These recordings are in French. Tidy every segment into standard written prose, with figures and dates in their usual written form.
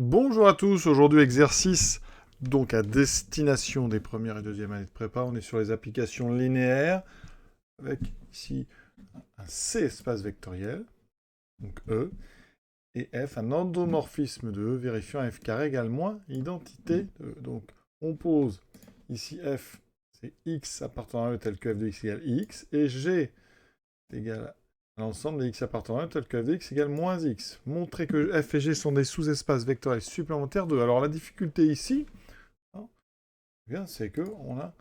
Bonjour à tous, aujourd'hui exercice donc à destination des premières et deuxième années de prépa. On est sur les applications linéaires avec ici un C espace vectoriel, donc E, et F, un endomorphisme de E, vérifiant F carré égale moins identité de E. Donc on pose ici F, c'est X appartenant à E tel que F de X égale X, et G est égal à l'ensemble des X appartenant à E tel que F de X égale moins X. Montrer que F et G sont des sous-espaces vectoriels supplémentaires de E. Alors la difficulté ici, c'est qu'on a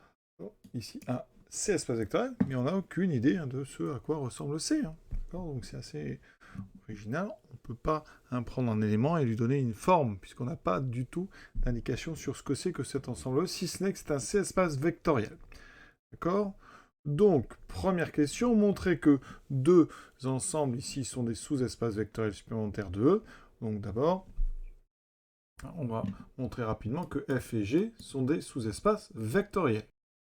ici un C espace vectoriel, mais on n'a aucune idée de ce à quoi ressemble C. Donc c'est assez original. On ne peut pas prendre un élément et lui donner une forme, puisqu'on n'a pas du tout d'indication sur ce que c'est que cet ensemble, si ce n'est que c'est un C espace vectoriel. D'accord? Donc, première question, montrer que deux ensembles ici sont des sous-espaces vectoriels supplémentaires de E. Donc d'abord, on va montrer rapidement que F et G sont des sous-espaces vectoriels.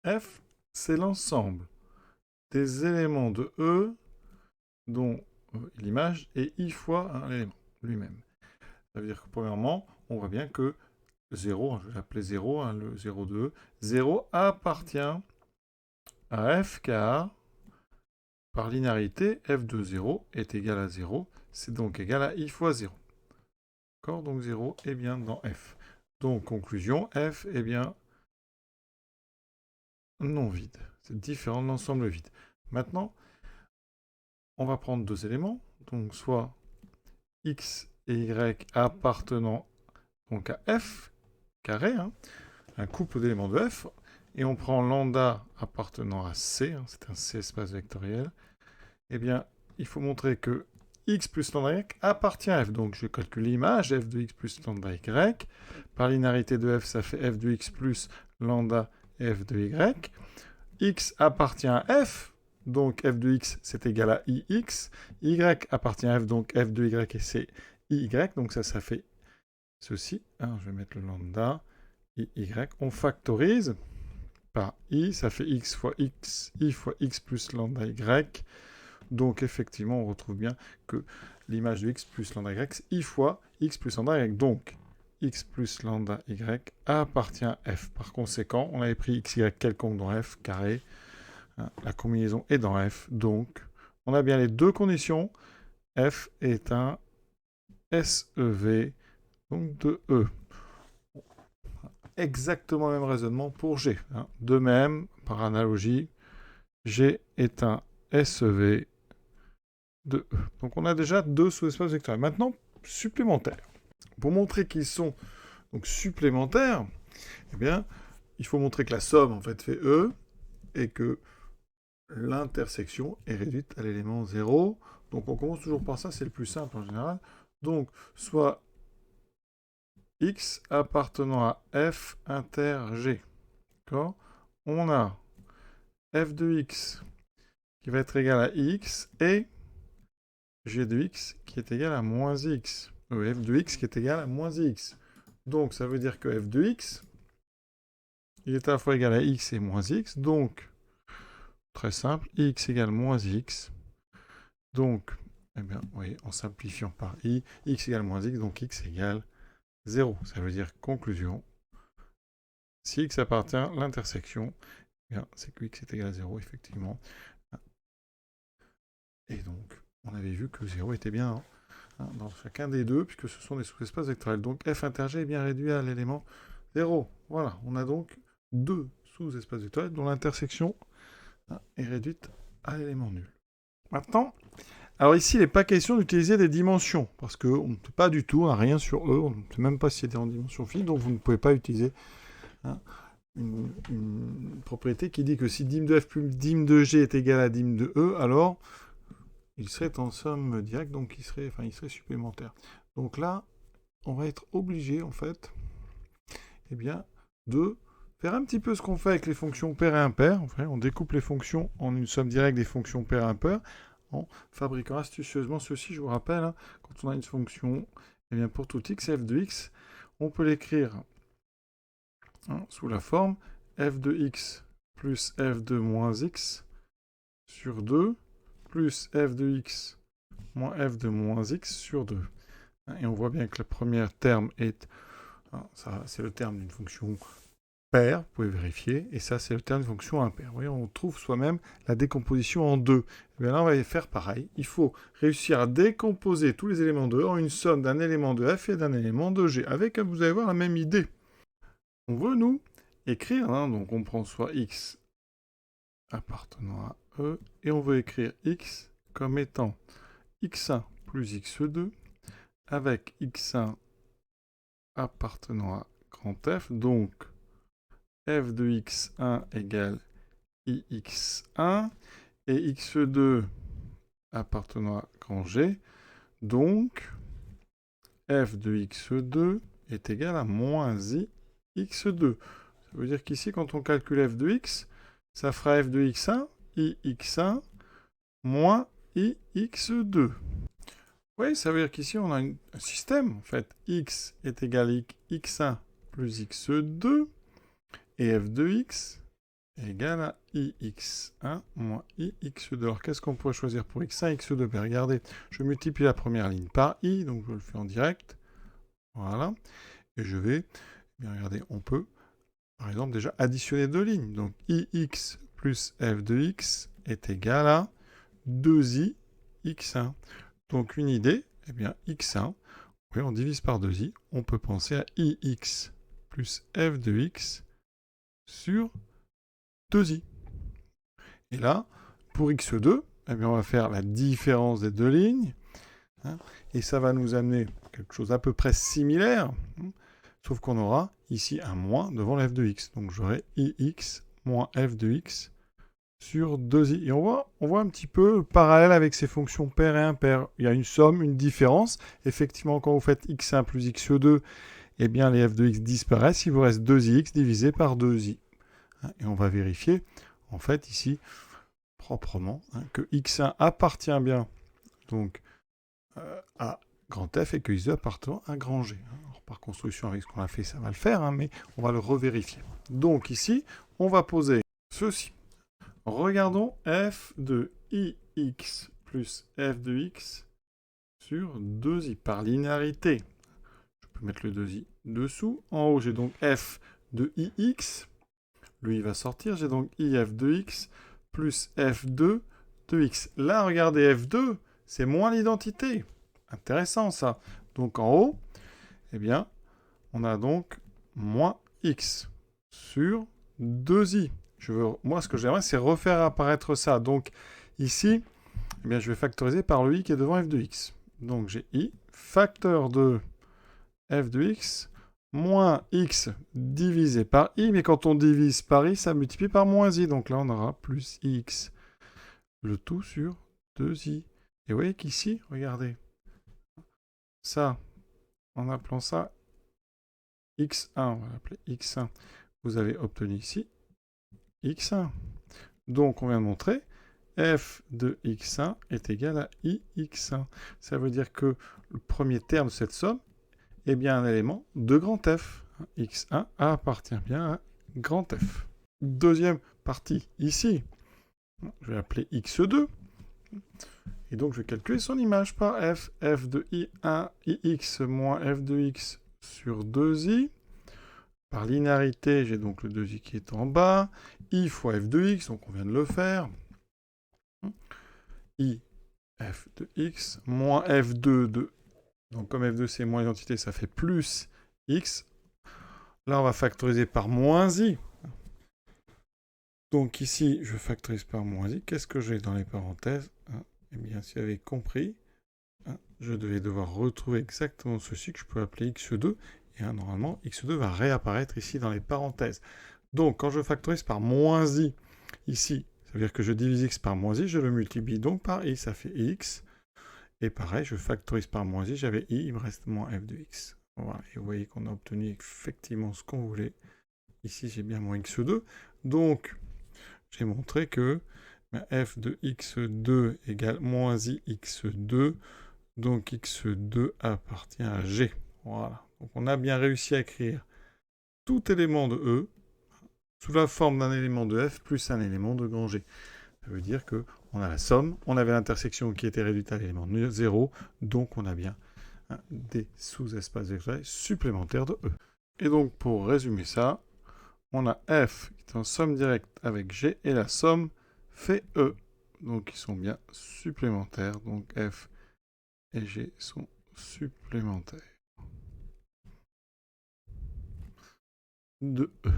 F, c'est l'ensemble des éléments de E dont l'image est I fois l'élément lui-même. Ça veut dire que premièrement, on voit bien que 0, je vais l'appeler 0, le 0 de E, 0 appartient à F car par linéarité, F de 0 est égal à 0, c'est donc égal à I fois 0. D'accord? Donc 0 est bien dans F. Donc conclusion, F est bien non vide. C'est différent de l'ensemble vide. Maintenant, on va prendre deux éléments, donc soit x et y appartenant donc à f carré, un couple d'éléments de f, et on prend lambda appartenant à c, c'est un c espace vectoriel, eh bien, il faut montrer que x plus lambda y appartient à f. Donc je calcule l'image, f de x plus lambda y. Par linéarité de f, ça fait f de x plus lambda f de y. X appartient à f, donc f de x c'est égal à ix. Y appartient à f, donc f de y et c'est iy. Donc ça fait ceci. Alors je vais mettre le lambda, iy. On factorise par i, ça fait x fois x, i fois x plus lambda y. Donc effectivement, on retrouve bien que l'image de x plus lambda y, c'est i fois x plus lambda y. Donc x plus lambda y appartient à f. Par conséquent, on avait pris xy quelconque dans f carré. La combinaison est dans f. Donc, on a bien les deux conditions. F est un SEV donc de E. Exactement le même raisonnement pour G. De même, par analogie, G est un SEV de E. Donc on a déjà deux sous-espaces vectoriels. Maintenant, supplémentaires. Pour montrer qu'ils sont donc supplémentaires, eh bien, il faut montrer que la somme en fait fait E et que l'intersection est réduite à l'élément 0. Donc on commence toujours par ça, c'est le plus simple en général. Donc soit x appartenant à f inter g. D'accord? On a f de x qui va être égal à x et g de x qui est égal à moins x. F de x qui est égal à moins x. Donc ça veut dire que f de x, il est à la fois égal à x et moins x. Donc, très simple, x égale moins x. Donc, eh bien, oui, en simplifiant par i, x égale moins x, donc x égale 0. Ça veut dire conclusion. Si x appartient à l'intersection, eh c'est que x est égal à 0, effectivement. Et donc, on avait vu que 0 était bien dans chacun des deux, puisque ce sont des sous-espaces vectoriels. Donc f inter g est bien réduit à l'élément 0. Voilà, on a donc deux sous-espaces vectoriels dont l'intersection est réduite à l'élément nul. Maintenant, alors ici, il n'est pas question d'utiliser des dimensions, parce qu'on ne peut pas du tout, on n'a rien sur eux, on ne sait même pas si c'était en dimension finie, donc vous ne pouvez pas utiliser une propriété qui dit que si dim de f plus dim de g est égal à dim de e, alors il serait en somme directe, donc il serait supplémentaire. Donc là, on va être obligé, en fait, eh bien, de faire un petit peu ce qu'on fait avec les fonctions paires et impaires. Enfin, on découpe les fonctions en une somme directe des fonctions paires et impaires, en fabriquant astucieusement ceci, je vous rappelle, quand on a une fonction, eh bien pour tout x, f de x, on peut l'écrire sous la forme f de x plus f de moins x sur 2 plus f de x moins f de moins x sur 2. Et on voit bien que le premier terme est... ça, c'est le terme d'une fonction paire, vous pouvez vérifier, et ça, c'est le terme d'une fonction impaire. Vous voyez, on trouve soi-même la décomposition en deux. Et bien là, on va faire pareil. Il faut réussir à décomposer tous les éléments de E en une somme d'un élément de F et d'un élément de G, avec, vous allez voir, la même idée. On veut, nous, écrire, donc on prend soit X appartenant à E, et on veut écrire X comme étant X1 plus X2, avec X1 appartenant à grand F, donc f de x1 égale ix1, et x2 appartenant à grand G, donc f de x2 est égal à moins i x2. Ça veut dire qu'ici, quand on calcule f de x, ça fera f de x1, ix1, moins ix2. Oui, ça veut dire qu'ici, on a un système. En fait, x est égal à x1 plus x2, et f de x est égal à ix1 moins ix2. Alors, qu'est-ce qu'on pourrait choisir pour x1 x2? Ben, regardez, je multiplie la première ligne par i, donc je le fais en direct. Voilà. Et je vais, bien regardez, on peut, par exemple, déjà additionner deux lignes. Donc, ix plus f de x est égal à 2i x1. Donc, une idée, eh bien, x1, oui, on divise par 2i, on peut penser à ix plus f de x sur 2i. Et là, pour x2, eh bien, on va faire la différence des deux lignes. Et ça va nous amener quelque chose à peu près similaire. Sauf qu'on aura ici un moins devant le f de x. Donc j'aurai ix moins f de x sur 2i. Et on voit un petit peu le parallèle avec ces fonctions paires et impaires. Il y a une somme, une différence. Effectivement, quand vous faites x1 plus x2, eh bien les f de x disparaissent. Il vous reste 2ix divisé par 2i. Et on va vérifier, en fait, ici, proprement, que x1 appartient bien donc, à grand F et que x2 appartient à grand G. Alors, par construction, avec ce qu'on a fait, ça va le faire, mais on va le revérifier. Donc ici, on va poser ceci. Regardons f de ix plus f de x sur 2i par linéarité. Je peux mettre le 2i dessous. En haut, j'ai donc f de ix. Lui, il va sortir. J'ai donc if de x plus f2 de x. Là, regardez, f2, c'est moins l'identité. Intéressant, ça. Donc, en haut, eh bien, on a donc moins x sur 2i. Moi, ce que j'aimerais, c'est refaire apparaître ça. Donc, ici, eh bien, je vais factoriser par le i qui est devant f de x. Donc, j'ai i facteur de f de x moins x divisé par i, mais quand on divise par i, ça multiplie par moins i. Donc là, on aura plus x, le tout sur 2i. Et vous voyez qu'ici, regardez, ça, en appelant ça x1, on va l'appeler x1, vous avez obtenu ici x1. Donc, on vient de montrer f de x1 est égal à ix1. Ça veut dire que le premier terme de cette somme est bien un élément de grand F. x1 appartient bien à grand F. Deuxième partie, ici, je vais appeler x2. Et donc, je vais calculer son image par f. f de i1, ix moins f de x sur 2i. Par linéarité, j'ai donc le 2i qui est en bas. I fois f de x, donc on vient de le faire. I f de x moins f2 de... Donc comme f2 c'est moins l'identité, ça fait plus x. Là, on va factoriser par moins i. Donc ici, je factorise par moins i. Qu'est-ce que j'ai dans les parenthèses? Eh bien, si vous avez compris, je devais devoir retrouver exactement ceci que je peux appeler x2. Et normalement, x2 va réapparaître ici dans les parenthèses. Donc, quand je factorise par moins i, ici, ça veut dire que je divise x par moins i, je le multiplie donc par i, ça fait x. Et pareil, je factorise par moins i, j'avais i, il me reste moins f de x. Voilà, et vous voyez qu'on a obtenu effectivement ce qu'on voulait. Ici, j'ai bien mon x2. Donc, j'ai montré que f de x2 égale moins i x2. Donc, x2 appartient à g. Voilà. Donc, on a bien réussi à écrire tout élément de E sous la forme d'un élément de F plus un élément de grand G. Ça veut dire qu'on a la somme, on avait l'intersection qui était réduite à l'élément 0, donc on a bien des sous-espaces vectoriels supplémentaires de E. Et donc, pour résumer ça, on a F qui est en somme directe avec G, et la somme fait E. Donc, ils sont bien supplémentaires. Donc, F et G sont supplémentaires de E.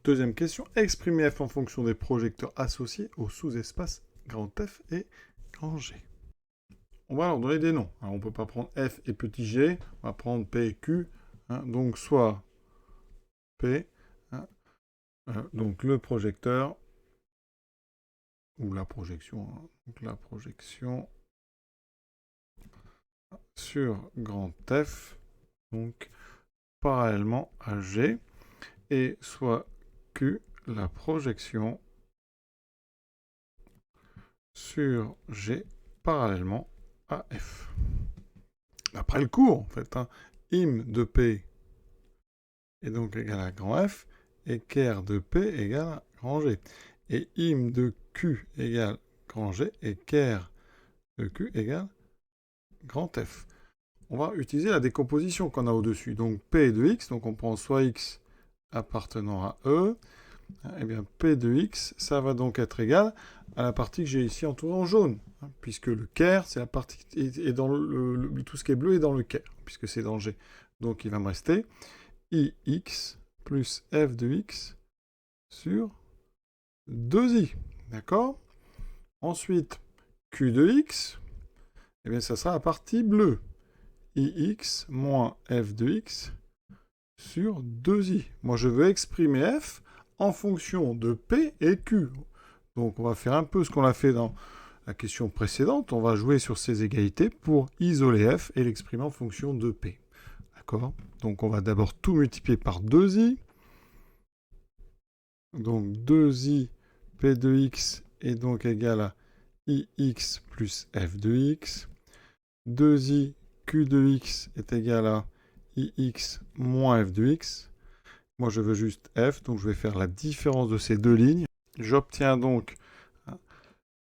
Deuxième question, exprimer F en fonction des projecteurs associés aux sous-espaces grand F et grand G. On va leur donner des noms. Alors, on ne peut pas prendre F et petit g, on va prendre P et Q. Donc, soit P, donc le projecteur, ou la projection, donc la projection sur grand F, donc parallèlement à G, et soit Q, la projection sur G parallèlement à F. Après le cours, en fait, im de P est donc égal à grand F, et ker de P égale à grand G. Et im de Q égale grand G, et ker de Q égale grand F. On va utiliser la décomposition qu'on a au-dessus. Donc P de X, donc on prend soit X appartenant à E, et bien P de X, ça va donc être égal à la partie que j'ai ici entourée en jaune, puisque le ker, c'est la partie est dans tout ce qui est bleu est dans le ker, puisque c'est dans G. Donc il va me rester IX plus F de X sur 2I. D'accord? Ensuite, Q de X, eh bien ça sera la partie bleue. IX moins F de X sur 2I. Moi, je veux exprimer F en fonction de P et Q. Donc, on va faire un peu ce qu'on a fait dans la question précédente. On va jouer sur ces égalités pour isoler F et l'exprimer en fonction de P. D'accord? Donc, on va d'abord tout multiplier par 2I. Donc, 2I P de X est donc égal à IX plus F de X. 2I Q de X est égal à IX moins F de X. Moi, je veux juste F, donc je vais faire la différence de ces deux lignes. J'obtiens donc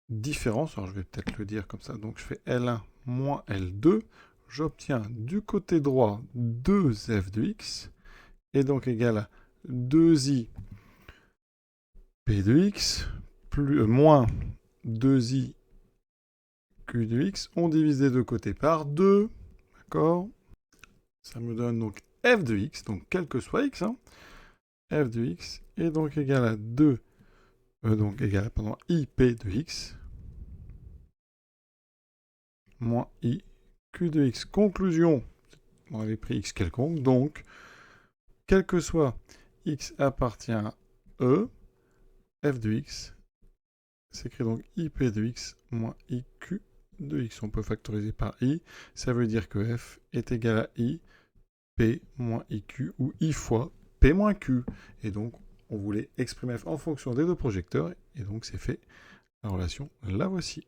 différence, alors je vais peut-être le dire comme ça, donc je fais L1 moins L2. J'obtiens du côté droit 2F de X, et donc égal à 2I P de X, plus, moins 2I Q de X. On divise les deux côtés par 2, d'accord? Ça me donne donc F de X, donc quel que soit X, F de X est donc égal à 2, donc égal à, IP de X, moins I, Q de X. Conclusion, on avait pris X quelconque, donc, quel que soit X appartient à E, F de X, s'écrit donc IP de X moins IQ de X. On peut factoriser par I, ça veut dire que F est égal à I, P moins IQ, ou I fois P moins Q. Et donc, on voulait exprimer F en fonction des deux projecteurs, et donc c'est fait. La relation, la voici.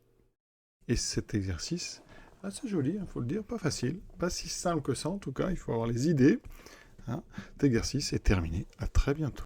Et cet exercice, assez joli, il faut le dire, pas facile, pas si simple que ça en tout cas, il faut avoir les idées. Cet exercice est terminé, à très bientôt.